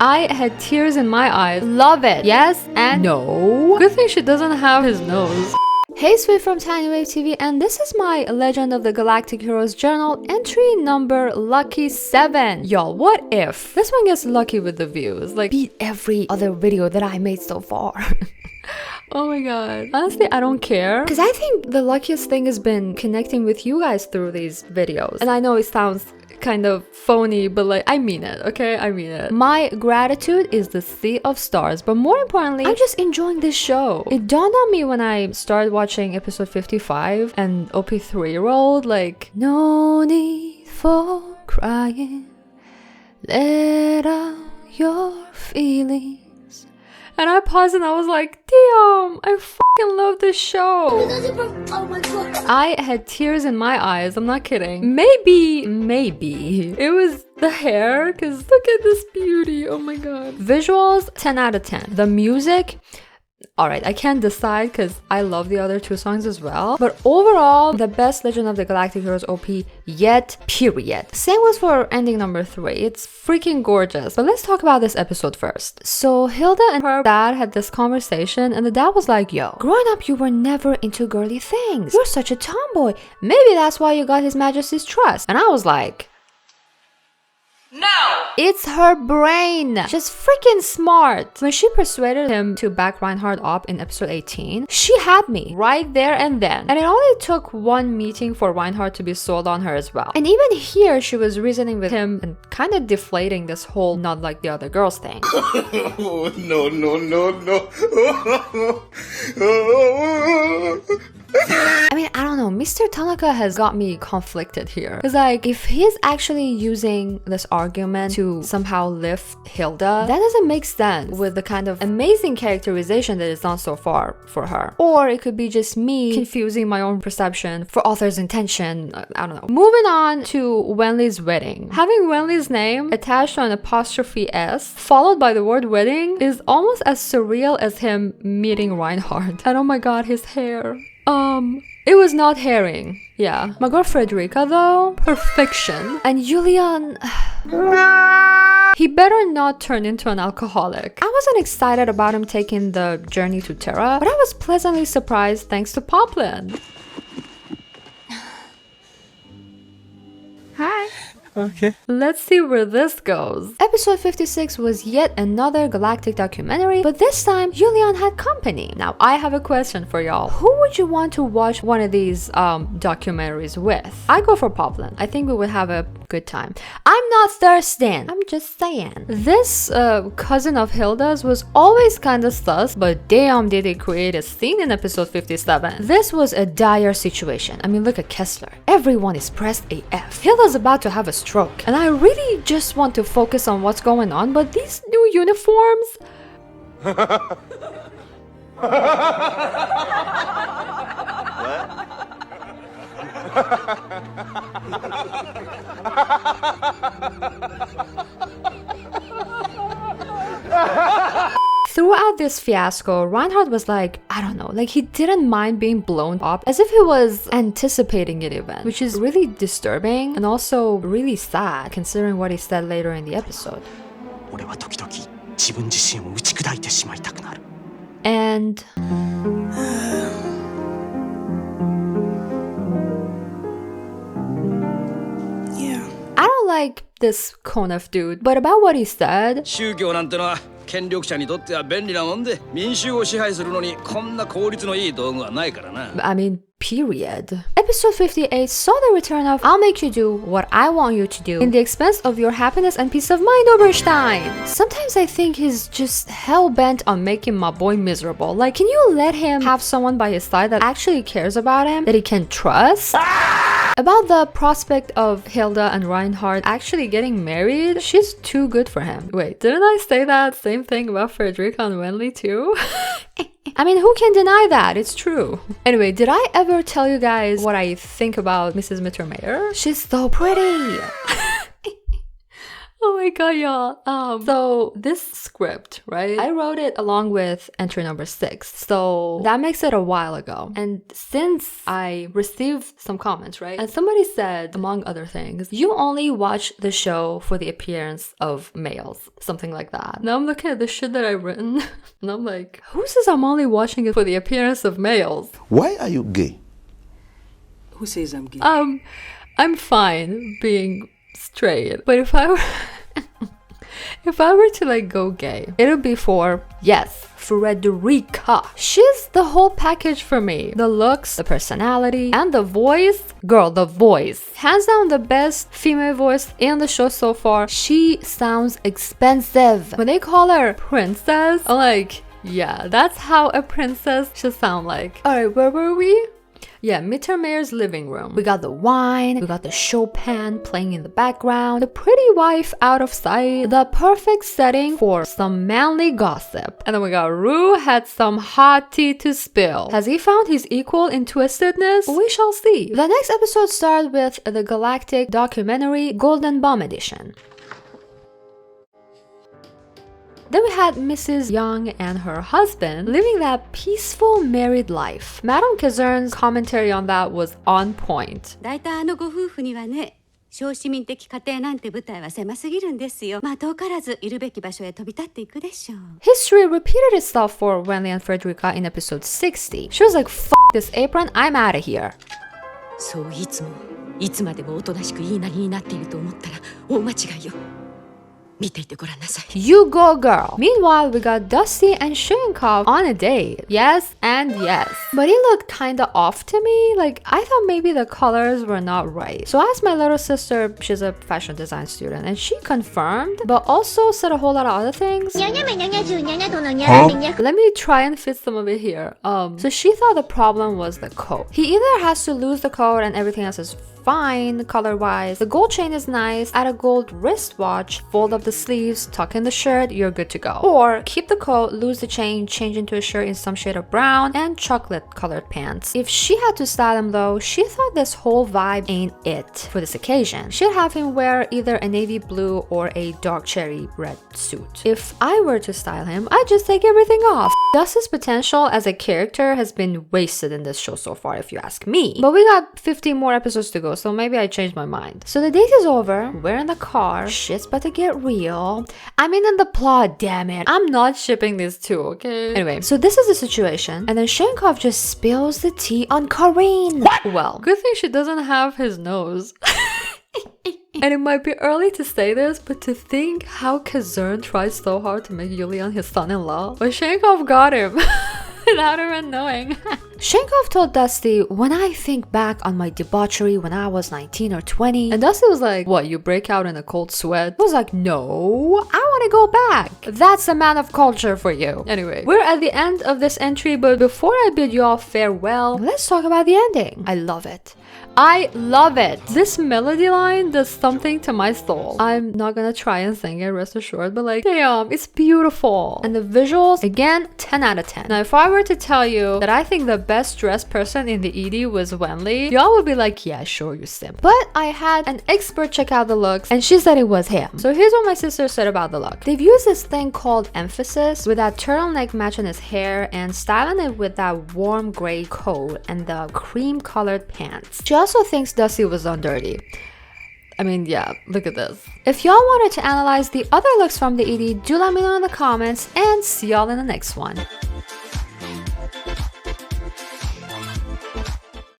I had tears in my eyes. Love it. Yes and no. Good thing she doesn't have his nose. Hey, Sweet from Tiny Wave TV, and this is my Legend of the Galactic Heroes journal entry number lucky 7. Y'all, what if this one gets lucky with the views? Like, beat every other video that I made so far. Oh my god. Honestly, I don't care. Because I think the luckiest thing has been connecting with you guys through these videos. And I know it sounds kind of phony, but like, I mean it, okay? I mean it. My gratitude is the sea of stars, but more importantly, I'm just enjoying this show. It dawned on me when I started watching episode 55 and OP3 rolled, like, no need for crying, let out your feelings. And I paused and I was like, damn, I fucking love this show. Oh my god. I had tears in my eyes, I'm not kidding. Maybe it was the hair, because look at this beauty, oh my god. Visuals, 10 out of 10. The music, alright, I can't decide because I love the other two songs as well. But overall, the best Legend of the Galactic Heroes OP yet, period. Same was for ending number 3. It's freaking gorgeous. But let's talk about this episode first. So Hilda and her dad had this conversation and the dad was like, yo, growing up you were never into girly things. You're such a tomboy. Maybe that's why you got His Majesty's trust. And I was like, no! It's her brain! She's freaking smart! When she persuaded him to back Reinhardt up in episode 18, she had me right there and then. And it only took one meeting for Reinhardt to be sold on her as well. And even here, she was reasoning with him and kind of deflating this whole not like the other girls thing. Oh, no. I mean, I don't know, Mr. Tanaka has got me conflicted here. Because like, if he's actually using this argument to somehow lift Hilda, that doesn't make sense with the kind of amazing characterization that is done so far for her. Or it could be just me confusing my own perception for author's intention, I don't know. Moving on to Wenli's wedding. Having Wenli's name attached to an apostrophe S followed by the word wedding is almost as surreal as him meeting Reinhardt. And oh my god, his hair. It was not herring. Yeah. My girl Frederica though, perfection. And Julian, he better not turn into an alcoholic. I wasn't excited about him taking the journey to Terra, but I was pleasantly surprised thanks to Poplin. Hi. Okay. Let's see where this goes. Episode 56 was yet another galactic documentary, but this time Julian had company. Now I have a question for y'all. Who would you want to watch one of these documentaries with? I go for Poplin. I think we would have a good time. I'm not thirsting. I'm just saying. This cousin of Hilda's was always kind of sus, but damn did they create a scene in episode 57. This was a dire situation. I mean, look at Kessler. Everyone is pressed AF. Hilda's about to have a stroke, and I really just want to focus on what's going on, but these new uniforms... Throughout this fiasco, Reinhardt was like, I don't know, like he didn't mind being blown up as if he was anticipating it even, which is really disturbing and also really sad considering what he said later in the episode. And... I don't like this Konef dude, but about what he said... 宗教なんてのは権力者にとっては便利なもんで、民衆を支配するのにこんな効率のいい道具はないからな。I mean, period. Episode 58 saw the return of I'll make you do what I want you to do in the expense of your happiness and peace of mind, Oberstein. Sometimes I think he's just hell-bent on making my boy miserable. Like, can you let him have someone by his side that actually cares about him, that he can trust? About the prospect of Hilda and Reinhardt actually getting married, she's too good for him. Wait, didn't I say that same thing about Frederica and Wenli too? I mean, who can deny that? It's true. Anyway, did I ever tell you guys what I think about Mrs. Mittermeyer? She's so pretty. Oh my god, y'all. So this script, right? I wrote it along with entry number 6. So that makes it a while ago. And since I received some comments, right? And somebody said, among other things, you only watch the show for the appearance of males. Something like that. Now I'm looking at the shit that I've written and I'm like, who says I'm only watching it for the appearance of males? Why are you gay? Who says I'm gay? I'm fine being straight, but if I were if I were to like go gay, it would be for, yes, Frederica. She's the whole package for me. The looks, the personality, and the voice. Girl, the voice. Hands down the best female voice in the show so far. She sounds expensive. When they call her princess, I'm like, yeah, that's how a princess should sound like. Alright, where were we? Yeah, Mittermeyer's living room. We got the wine, we got the Chopin playing in the background, the pretty wife out of sight, the perfect setting for some manly gossip. And then we got Rue had some hot tea to spill. Has he found his equal in twistedness? We shall see. The next episode starts with the Galactic documentary Golden Bomb Edition. Then we had Mrs. Young and her husband living that peaceful married life. Madame Kazern's commentary on that was on point. 大体ご夫婦にはね、小市民的家庭なんて舞台は狭すぎるんですよ。まあ遠からずいるべき場所へ飛び立っていくでしょう。History repeated itself for Wendy and Frederica in episode 60. She was like, "F*** this apron, I'm out of here." そういつまでもおとなしく言いなりになっていると思ったら大間違いよ。見ていてごらんなさい。You go, girl. Meanwhile, we got Dusty and Schönkopf on a date. Yes and yes. But he looked kinda off to me. Like, I thought maybe the colors were not right. So I asked my little sister, she's a fashion design student, and she confirmed, but also said a whole lot of other things. Let me try and fit some of it here. So she thought the problem was the coat. He either has to lose the coat and everything else is fine color-wise. The gold chain is nice, add a gold wristwatch, fold up the sleeves, tuck in the shirt, you're good to go. Or keep the coat, lose the chain, change into a shirt in some shade of brown, and chocolate-colored pants. If she had to style him though, she thought this whole vibe ain't it for this occasion. She'd have him wear either a navy blue or a dark cherry red suit. If I were to style him, I'd just take everything off. Dusty's potential as a character has been wasted in this show so far, if you ask me. But we got 50 more episodes to go, so maybe I changed my mind. So the date is over, we're in the car, shit's about to get real. I mean, in the plot, damn it. I'm not shipping these two, okay? Anyway, so this is the situation, and then Schönkopf just spills the tea on Corinne. What? Well, good thing she doesn't have his nose. And it might be early to say this, but to think how Kazern tried so hard to make Julian his son-in-law, but Schönkopf got him without even knowing. Schönkopf told Dusty, when I think back on my debauchery when I was 19 or 20, and Dusty was like, what, you break out in a cold sweat? I was like, no, I want to go back. That's a man of culture for you. Anyway, we're at the end of this entry, but before I bid you all farewell, let's talk about the ending. I love it. I love it. This melody line does something to my soul. I'm not gonna try and sing it, rest assured, but like, damn, it's beautiful. And the visuals, again, 10 out of 10. Now, if I were to tell you that I think the best dressed person in the ED was Wendy, y'all would be like, yeah, sure, you simp. But I had an expert check out the looks, and she said it was him. So here's what my sister said about the look. They've used this thing called emphasis with that turtleneck matching his hair and styling it with that warm gray coat and the cream colored pants. She also thinks Dusty was done dirty. I mean, yeah, look at this. If y'all wanted to analyze the other looks from the ED, do let me know in the comments, and see y'all in the next one.